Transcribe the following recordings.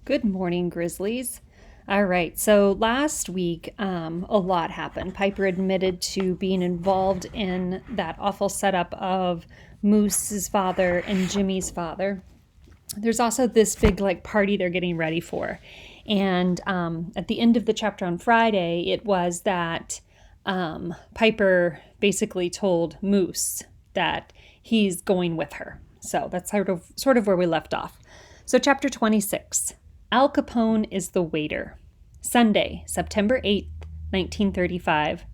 Good morning, Grizzlies. All right, so last week, a lot happened. Piper admitted to being involved in that awful setup of Moose's father and Jimmy's father. There's also this big party they're getting ready for, and at the end of the chapter on Friday, it was that Piper basically told Moose that he's going with her. So that's sort of where we left off. So chapter 26. Al Capone is the waiter. Sunday, September 8th, 1935.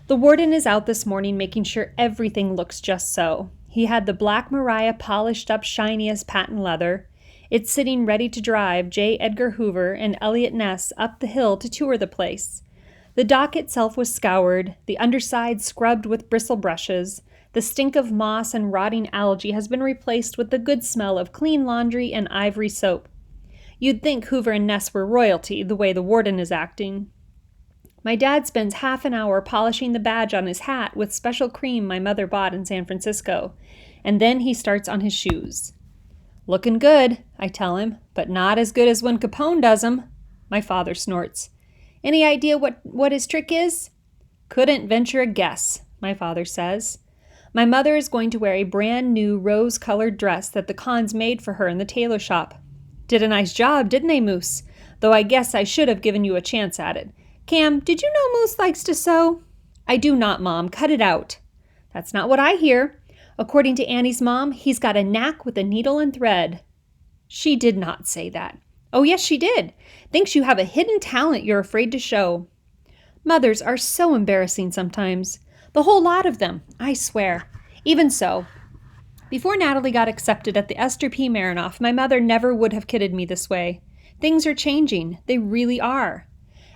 The warden is out this morning making sure everything looks just so. He had the Black Maria polished up shiny as patent leather. It's sitting ready to drive J. Edgar Hoover and Elliot Ness up the hill to tour the place. The dock itself was scoured, the underside scrubbed with bristle brushes. The stink of moss and rotting algae has been replaced with the good smell of clean laundry and ivory soap. You'd think Hoover and Ness were royalty, the way the warden is acting. My dad spends half an hour polishing the badge on his hat with special cream my mother bought in San Francisco, and then he starts on his shoes. "Looking good," I tell him, "but not as good as when Capone does 'em." My father snorts. "Any idea what his trick is?" "Couldn't venture a guess," my father says. My mother is going to wear a brand new rose-colored dress that the Khans made for her in the tailor shop. Did a nice job, didn't they, Moose? Though I guess I should have given you a chance at it. Cam, did you know Moose likes to sew? "I do not, Mom. Cut it out." "That's not what I hear. According to Annie's mom, he's got a knack with a needle and thread." "She did not say that." "Oh, yes, she did. Thinks you have a hidden talent you're afraid to show." Mothers are so embarrassing sometimes. The whole lot of them, I swear. Even so, before Natalie got accepted at the Esther P. Marinoff, my mother never would have kidded me this way. Things are changing. They really are.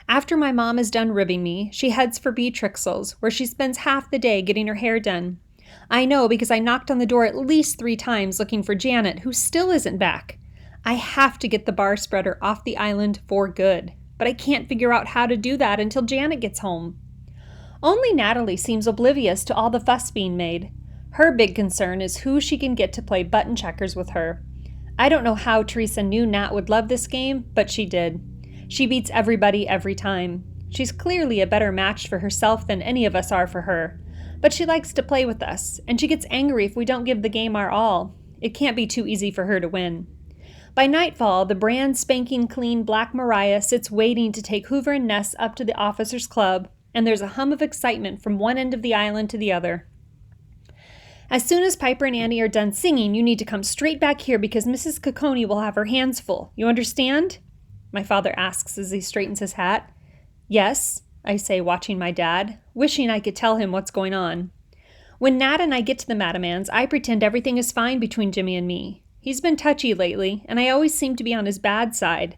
After my mom is done ribbing me, she heads for Beatrixel's, where she spends half the day getting her hair done. I know because I knocked on the door at least 3 times looking for Janet, who still isn't back. I have to get the bar spreader off the island for good, but I can't figure out how to do that until Janet gets home. Only Natalie seems oblivious to all the fuss being made. Her big concern is who she can get to play button checkers with her. I don't know how Teresa knew Nat would love this game, but she did. She beats everybody every time. She's clearly a better match for herself than any of us are for her. But she likes to play with us, and she gets angry if we don't give the game our all. It can't be too easy for her to win. By nightfall, the brand spanking clean Black Maria sits waiting to take Hoover and Ness up to the officers' club, and there's a hum of excitement from one end of the island to the other. "As soon as Piper and Annie are done singing, you need to come straight back here because Mrs. Cocconi will have her hands full. You understand?" my father asks as he straightens his hat. "Yes," I say, watching my dad, wishing I could tell him what's going on. When Nat and I get to the Madamans, I pretend everything is fine between Jimmy and me. He's been touchy lately, and I always seem to be on his bad side.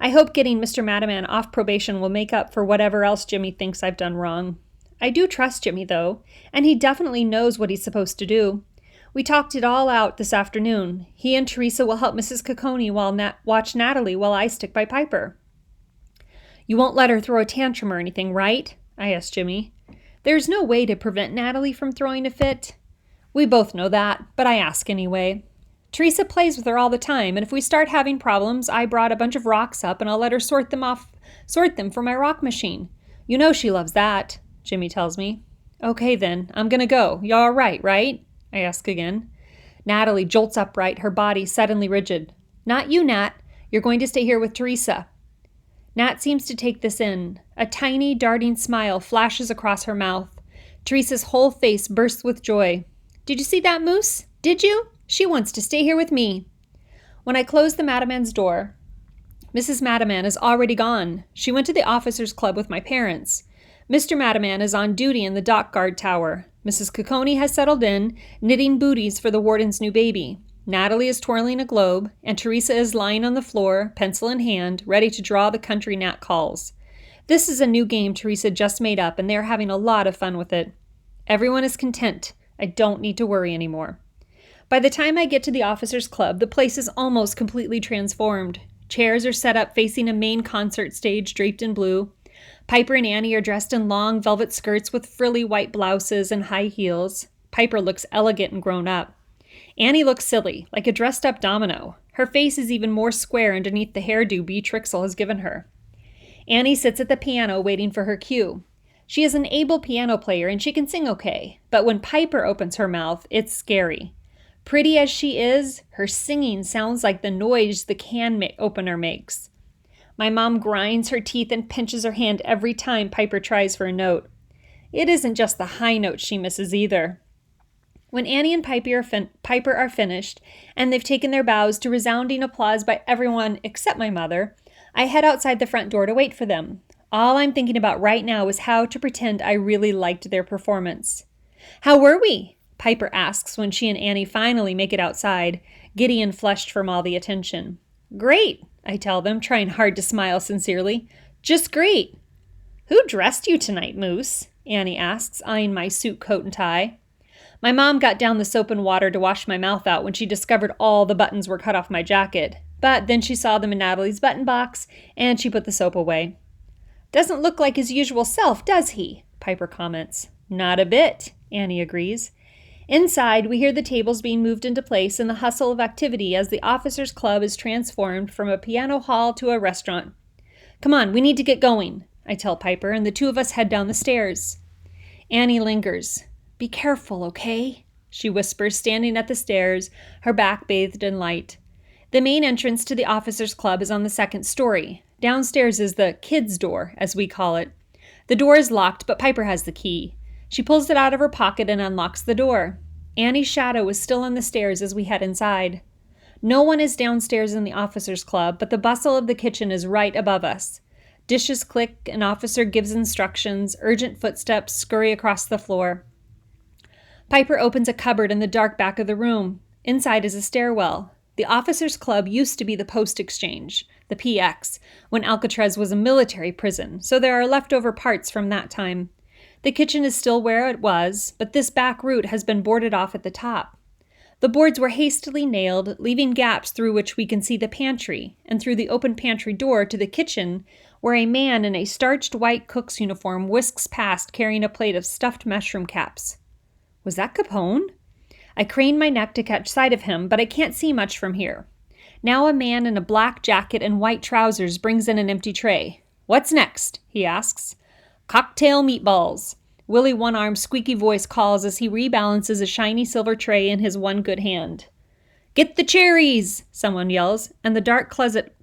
I hope getting Mr. Madaman off probation will make up for whatever else Jimmy thinks I've done wrong. I do trust Jimmy, though, and he definitely knows what he's supposed to do. We talked it all out this afternoon. He and Teresa will help Mrs. Cocconi watch Natalie while I stick by Piper. "You won't let her throw a tantrum or anything, right?" I asked Jimmy. "There's no way to prevent Natalie from throwing a fit." "We both know that, but I ask anyway. Teresa plays with her all the time, and if we start having problems, I brought a bunch of rocks up and I'll let her sort them for my rock machine. You know she loves that," Jimmy tells me. "Okay then, I'm gonna go. You all right? I ask again. Natalie jolts upright, her body suddenly rigid. "Not you, Nat. You're going to stay here with Teresa." Nat seems to take this in. A tiny, darting smile flashes across her mouth. Teresa's whole face bursts with joy. "Did you see that, Moose? Did you? She wants to stay here with me." When I close the Madaman's door, Mrs. Madaman is already gone. She went to the officers' club with my parents. Mr. Madaman is on duty in the dock guard tower. Mrs. Cocconi has settled in, knitting booties for the warden's new baby. Natalie is twirling a globe, and Teresa is lying on the floor, pencil in hand, ready to draw the country Nat calls. This is a new game Teresa just made up, and they are having a lot of fun with it. Everyone is content. I don't need to worry anymore. By the time I get to the officers' club, the place is almost completely transformed. Chairs are set up facing a main concert stage draped in blue. Piper and Annie are dressed in long velvet skirts with frilly white blouses and high heels. Piper looks elegant and grown up. Annie looks silly, like a dressed-up domino. Her face is even more square underneath the hairdo Bea Trixel has given her. Annie sits at the piano waiting for her cue. She is an able piano player and she can sing okay, but when Piper opens her mouth, it's scary. Pretty as she is, her singing sounds like the noise the can opener makes. My mom grinds her teeth and pinches her hand every time Piper tries for a note. It isn't just the high notes she misses either. When Annie and Piper are finished, and they've taken their bows to resounding applause by everyone except my mother, I head outside the front door to wait for them. All I'm thinking about right now is how to pretend I really liked their performance. "How were we?" Piper asks when she and Annie finally make it outside, giddy and flushed from all the attention. "Great," I tell them, trying hard to smile sincerely. "Just great." "Who dressed you tonight, Moose?" Annie asks, eyeing my suit, coat, and tie. My mom got down the soap and water to wash my mouth out when she discovered all the buttons were cut off my jacket. But then she saw them in Natalie's button box, and she put the soap away. "Doesn't look like his usual self, does he?" Piper comments. "Not a bit," Annie agrees. Inside, we hear the tables being moved into place and the hustle of activity as the Officers Club is transformed from a piano hall to a restaurant. "Come on, we need to get going," I tell Piper, and the two of us head down the stairs. Annie lingers. "Be careful, okay?" she whispers, standing at the stairs, her back bathed in light. The main entrance to the Officers Club is on the second story. Downstairs is the kids' door, as we call it. The door is locked, but Piper has the key. She pulls it out of her pocket and unlocks the door. Annie's shadow is still on the stairs as we head inside. No one is downstairs in the Officers Club, but the bustle of the kitchen is right above us. Dishes click, an officer gives instructions, urgent footsteps scurry across the floor. Piper opens a cupboard in the dark back of the room. Inside is a stairwell. The Officers Club used to be the Post Exchange, the PX, when Alcatraz was a military prison, so there are leftover parts from that time. The kitchen is still where it was, but this back route has been boarded off at the top. The boards were hastily nailed, leaving gaps through which we can see the pantry, and through the open pantry door to the kitchen, where a man in a starched white cook's uniform whisks past carrying a plate of stuffed mushroom caps. Was that Capone? I crane my neck to catch sight of him, but I can't see much from here. Now a man in a black jacket and white trousers brings in an empty tray. "What's next?" he asks. "Cocktail meatballs," Willie One-Arm's squeaky voice calls as he rebalances a shiny silver tray in his one good hand. "Get the cherries!" someone yells, and the dark closet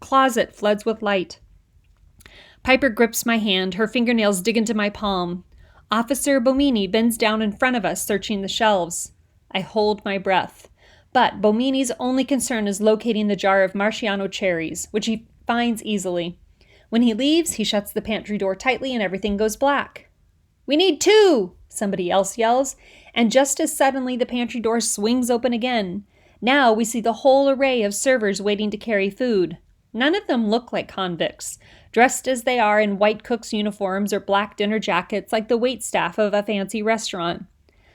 floods with light. Piper grips my hand, her fingernails dig into my palm. Officer Bomini bends down in front of us, searching the shelves. I hold my breath. But Bomini's only concern is locating the jar of Marciano cherries, which he finds easily. When he leaves, he shuts the pantry door tightly and everything goes black. "We need 2!" somebody else yells, and just as suddenly the pantry door swings open again. Now we see the whole array of servers waiting to carry food. None of them look like convicts, dressed as they are in white cook's uniforms or black dinner jackets like the waitstaff of a fancy restaurant.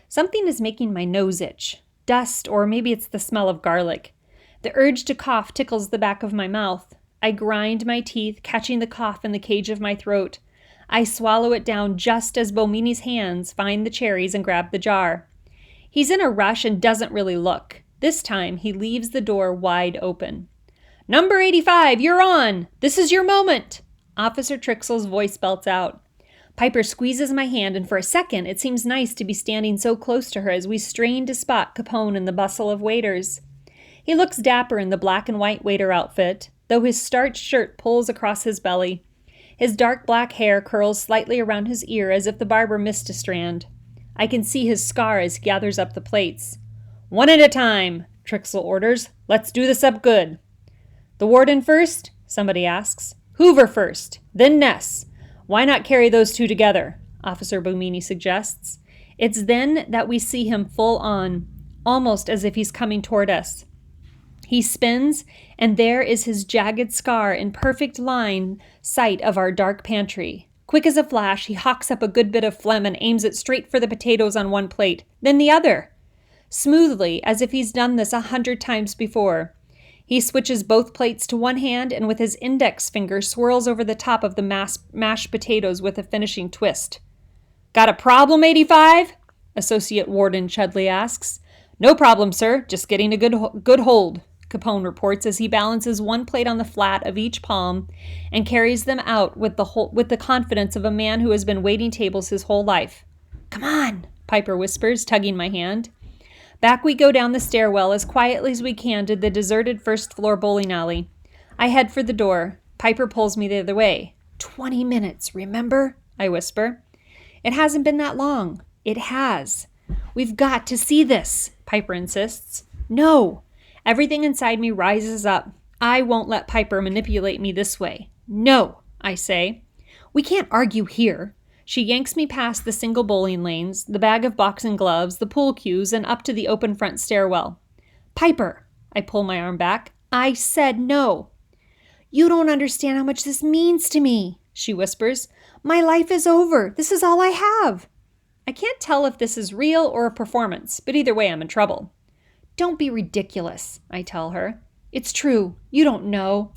Something is making my nose itch. Dust, or maybe it's the smell of garlic. The urge to cough tickles the back of my mouth. I grind my teeth, catching the cough in the cage of my throat. I swallow it down just as Bomini's hands find the cherries and grab the jar. He's in a rush and doesn't really look. This time, he leaves the door wide open. "Number 85, you're on! This is your moment!" Officer Trixel's voice belts out. Piper squeezes my hand, and for a second, it seems nice to be standing so close to her as we strain to spot Capone in the bustle of waiters. He looks dapper in the black and white waiter outfit, though his starched shirt pulls across his belly. His dark black hair curls slightly around his ear as if the barber missed a strand. I can see his scar as he gathers up the plates. "One at a time," Trixel orders. "Let's do this up good." "The warden first?" somebody asks. "Hoover first, then Ness. Why not carry those two together?" Officer Bomini suggests. It's then that we see him full on, almost as if he's coming toward us. He spins, and there is his jagged scar in perfect line sight of our dark pantry. Quick as a flash, he hawks up a good bit of phlegm and aims it straight for the potatoes on one plate, then the other. Smoothly, as if he's done this 100 times before. He switches both plates to one hand and with his index finger swirls over the top of the mashed potatoes with a finishing twist. "Got a problem, 85? Associate Warden Chudley asks. No problem, sir. Just getting a good hold, Capone reports as he balances one plate on the flat of each palm and carries them out with the confidence of a man who has been waiting tables his whole life. Come on, Piper whispers, tugging my hand. Back we go down the stairwell as quietly as we can to the deserted first-floor bowling alley. I head for the door. Piper pulls me the other way. 20 minutes, remember? I whisper. It hasn't been that long. It has. We've got to see this, Piper insists. No. Everything inside me rises up. I won't let Piper manipulate me this way. No, I say. We can't argue here. She yanks me past the single bowling lanes, the bag of boxing gloves, the pool cues, and up to the open front stairwell. Piper, I pull my arm back. I said no. You don't understand how much this means to me, she whispers. My life is over. This is all I have. I can't tell if this is real or a performance, but either way I'm in trouble. Don't be ridiculous, I tell her. It's true. You don't know.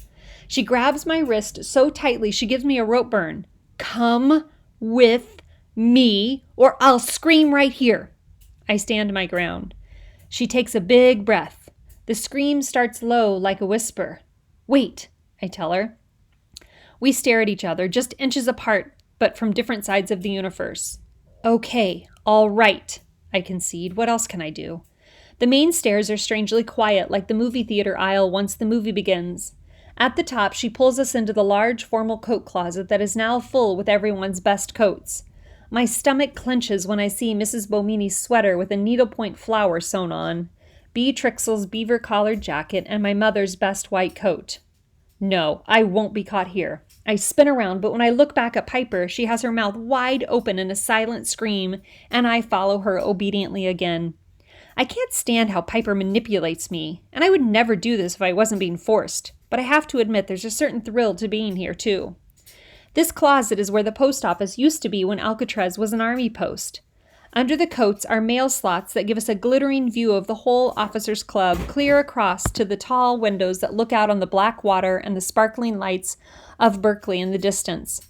She grabs my wrist so tightly she gives me a rope burn. Come with me or I'll scream right here. I stand my ground. She takes a big breath. The scream starts low like a whisper. Wait, I tell her. We stare at each other, just inches apart, but from different sides of the universe. Okay, all right, I concede. What else can I do? The main stairs are strangely quiet, like the movie theater aisle once the movie begins. At the top, she pulls us into the large formal coat closet that is now full with everyone's best coats. My stomach clenches when I see Mrs. Bomini's sweater with a needlepoint flower sewn on, B. Trixel's beaver-collared jacket, and my mother's best white coat. No, I won't be caught here. I spin around, but when I look back at Piper, she has her mouth wide open in a silent scream, and I follow her obediently again. I can't stand how Piper manipulates me, and I would never do this if I wasn't being forced, but I have to admit there's a certain thrill to being here, too. This closet is where the post office used to be when Alcatraz was an army post. Under the coats are mail slots that give us a glittering view of the whole officers' club clear across to the tall windows that look out on the black water and the sparkling lights of Berkeley in the distance.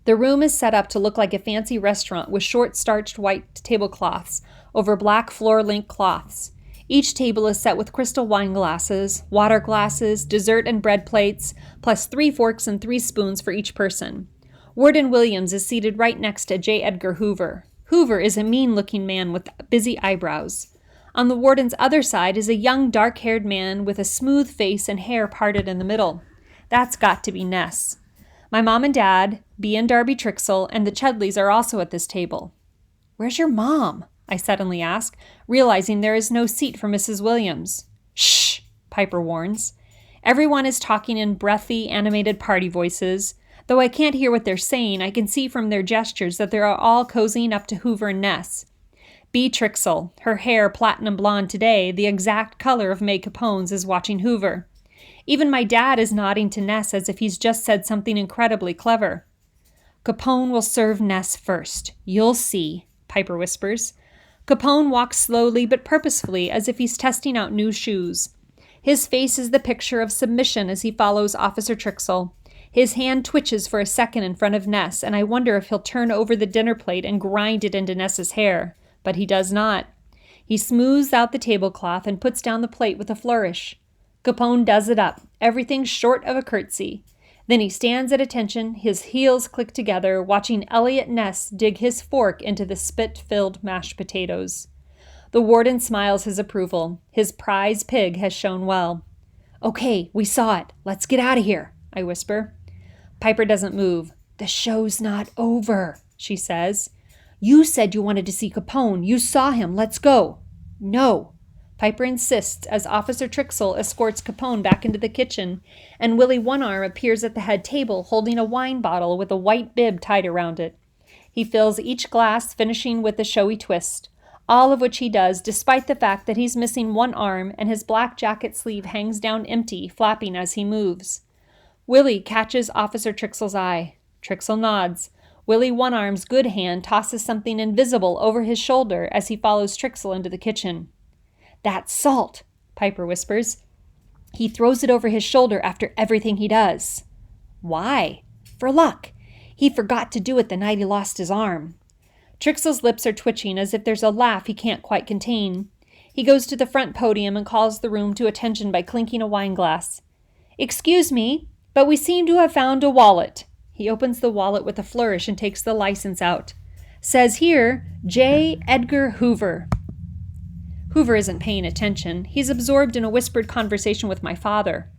The room is set up to look like a fancy restaurant with short starched white tablecloths over black floor-length cloths. Each table is set with crystal wine glasses, water glasses, dessert and bread plates, plus 3 forks and 3 spoons for each person. Warden Williams is seated right next to J. Edgar Hoover. Hoover is a mean-looking man with busy eyebrows. On the warden's other side is a young, dark-haired man with a smooth face and hair parted in the middle. That's got to be Ness. My mom and dad, B and Darby Trixel, and the Chudleys are also at this table. Where's your mom? I suddenly ask, realizing there is no seat for Mrs. Williams. Shh, Piper warns. Everyone is talking in breathy, animated party voices. Though I can't hear what they're saying, I can see from their gestures that they are all cozying up to Hoover and Ness. B. Trixel, her hair platinum blonde today, the exact color of May Capone's, is watching Hoover. Even my dad is nodding to Ness as if he's just said something incredibly clever. Capone will serve Ness first. You'll see, Piper whispers. Capone walks slowly but purposefully as if he's testing out new shoes. His face is the picture of submission as he follows Officer Trixel. His hand twitches for a second in front of Ness, and I wonder if he'll turn over the dinner plate and grind it into Ness's hair. But he does not. He smooths out the tablecloth and puts down the plate with a flourish. Capone does it up, everything short of a curtsy. Then he stands at attention, his heels click together, watching Elliot Ness dig his fork into the spit-filled mashed potatoes. The warden smiles his approval. His prize pig has shown well. Okay, we saw it. Let's get out of here, I whisper. Piper doesn't move. The show's not over, she says. You said you wanted to see Capone. You saw him. Let's go. No. Piper insists as Officer Trixel escorts Capone back into the kitchen, and Willie One-Arm appears at the head table holding a wine bottle with a white bib tied around it. He fills each glass, finishing with a showy twist, all of which he does despite the fact that he's missing one arm and his black jacket sleeve hangs down empty, flapping as he moves. Willie catches Officer Trixel's eye. Trixel nods. Willie One-Arm's good hand tosses something invisible over his shoulder as he follows Trixel into the kitchen. That's salt, Piper whispers. He throws it over his shoulder after everything he does. Why? For luck. He forgot to do it the night he lost his arm. Trixel's lips are twitching as if there's a laugh he can't quite contain. He goes to the front podium and calls the room to attention by clinking a wine glass. "Excuse me, but we seem to have found a wallet." He opens the wallet with a flourish and takes the license out. "Says here, J. Edgar Hoover." Hoover isn't paying attention. He's absorbed in a whispered conversation with my father.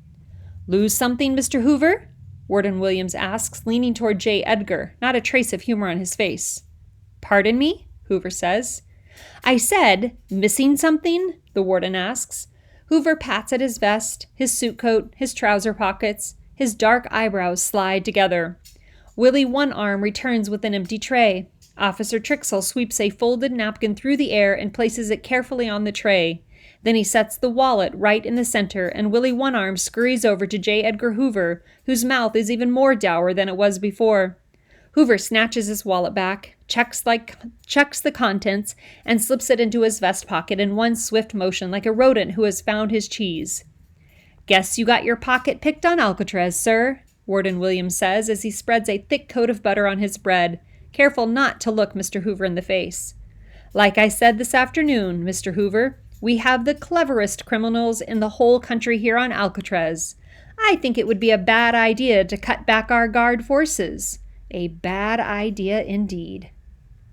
"Lose something, Mr. Hoover?" Warden Williams asks, leaning toward J. Edgar, not a trace of humor on his face. "Pardon me?" Hoover says. "I said, missing something?" the warden asks. Hoover pats at his vest, his suit coat, his trouser pockets. His dark eyebrows slide together. Willie One Arm returns with an empty tray. Officer Trixel sweeps a folded napkin through the air and places it carefully on the tray. Then he sets the wallet right in the center, and Willie One Arm scurries over to J. Edgar Hoover, whose mouth is even more dour than it was before. Hoover snatches his wallet back, checks the contents, and slips it into his vest pocket in one swift motion like a rodent who has found his cheese. "Guess you got your pocket picked on Alcatraz, sir," Warden Williams says as he spreads a thick coat of butter on his bread, careful not to look Mr. Hoover in the face. "Like I said this afternoon, Mr. Hoover, we have the cleverest criminals in the whole country here on Alcatraz. I think it would be a bad idea to cut back our guard forces. A bad idea indeed."